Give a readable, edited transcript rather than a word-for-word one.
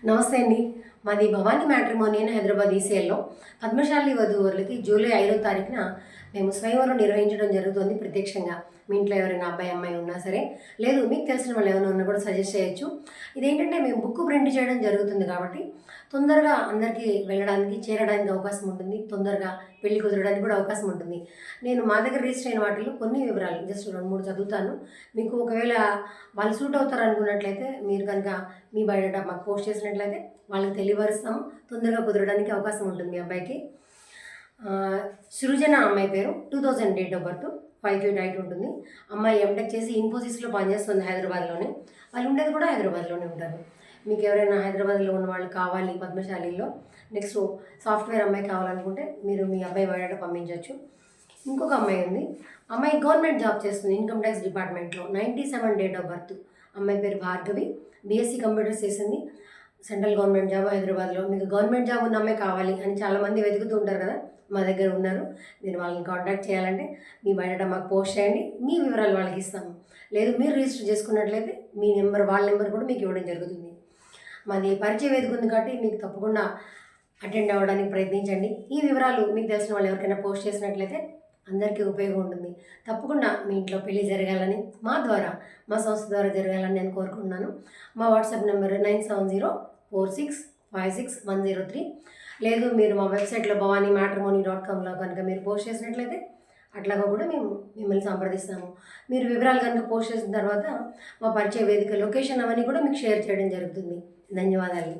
నమస్తే అండి. మాది భవానీ మ్యాట్రిమోనీ అని హైదరాబాద్ ఈసీఎల్లో పద్మశాలి వధూవరులకి జూలై 5వ తారీఖున మేము స్వయంవరం నిర్వహించడం జరుగుతుంది ప్రత్యక్షంగా. మీ ఇంట్లో ఎవరైనా అబ్బాయి అమ్మాయి ఉన్నా సరే, లేదు మీకు తెలిసిన వాళ్ళు ఎవరైనా ఉన్నా కూడా సజెస్ట్ చేయొచ్చు. ఇదేంటంటే మేము బుక్ ప్రింట్ చేయడం జరుగుతుంది కాబట్టి తొందరగా అందరికీ వెళ్ళడానికి చేరడానికి అవకాశం ఉంటుంది. తొందరగా పెళ్లి కుదరడానికి కూడా అవకాశం ఉంటుంది. నేను మా దగ్గర రిజిస్టర్ అయిన వాటిలో కొన్ని వివరాలు జస్ట్ 2-3 చదువుతాను. మీకు ఒకవేళ వాళ్ళు సూట్ అవుతారు అనుకున్నట్లయితే మీరు కనుక మీ బయోడేటా మాకు పోస్ట్ చేసినట్లయితే వాళ్ళకి తెలియపరుస్తాము. తొందరగా కుదరడానికి అవకాశం ఉంటుంది మీ అబ్బాయికి. సృజన అమ్మాయి పేరు, 2000 date of birth, 5 feet height ఉంటుంది. అమ్మాయి ఎంటెక్ చేసి ఇన్ఫోసిస్లో పనిచేస్తుంది హైదరాబాద్లోనే. వాళ్ళు ఉండేది కూడా హైదరాబాద్లోనే ఉంటారు. మీకు ఎవరైనా హైదరాబాద్లో ఉన్న వాళ్ళు కావాలి పద్మశాలిలో, నెక్స్ట్ సాఫ్ట్వేర్ అమ్మాయి కావాలనుకుంటే మీరు మీ అబ్బాయి బయోడేటా పంపించవచ్చు. ఇంకొక అమ్మాయి ఉంది. అమ్మాయి గవర్నమెంట్ జాబ్ చేస్తుంది ఇన్కమ్ ట్యాక్స్ డిపార్ట్మెంట్లో, 97 డేట్ ఆఫ్ బర్త్. అమ్మాయి పేరు భార్గవి, బీఎస్సీ కంప్యూటర్స్ చేసింది. సెంట్రల్ గవర్నమెంట్ జాబ్ హైదరాబాద్లో. మీకు గవర్నమెంట్ జాబ్ ఉన్న అమ్మాయి కావాలి అని చాలామంది వెతుకుతూ ఉంటారు కదా, మా దగ్గర ఉన్నారు. మీరు వాళ్ళని కాంటాక్ట్ చేయాలంటే మీ బయోడేటా మాకు పోస్ట్ చేయండి, మీ వివరాలు వాళ్ళకి ఇస్తాము. లేదు మీరు రిజిస్టర్ చేసుకున్నట్లయితే మీ నెంబర్, వాళ్ళ నెంబర్ కూడా మీకు ఇవ్వడం జరుగుతుంది. మాది పరిచయ వేదిక ఉంది కాబట్టి మీకు తప్పకుండా అటెండ్ అవ్వడానికి ప్రయత్నించండి. ఈ వివరాలు మీకు తెలిసిన వాళ్ళు ఎవరికైనా పోస్ట్ చేసినట్లయితే అందరికీ ఉపయోగం ఉంటుంది. తప్పకుండా మీ ఇంట్లో పెళ్లి జరగాలని, మా ద్వారా, మా సంస్థ ద్వారా జరగాలని నేను కోరుకుంటున్నాను. మా వాట్సాప్ నెంబర్ 9704656103. లేదు మీరు మా వెబ్సైట్లో bhavanimatrimony.comలో కనుక మీరు పోస్ట్ చేసినట్లయితే అట్లాగా కూడా మేము మిమ్మల్ని సంప్రదిస్తాము. మీరు వివరాలు కనుక పోస్ట్ చేసిన తర్వాత మా పరిచయ వేదిక లొకేషన్ అవన్నీ కూడా మీకు షేర్ చేయడం జరుగుతుంది. ధన్యవాదాలు.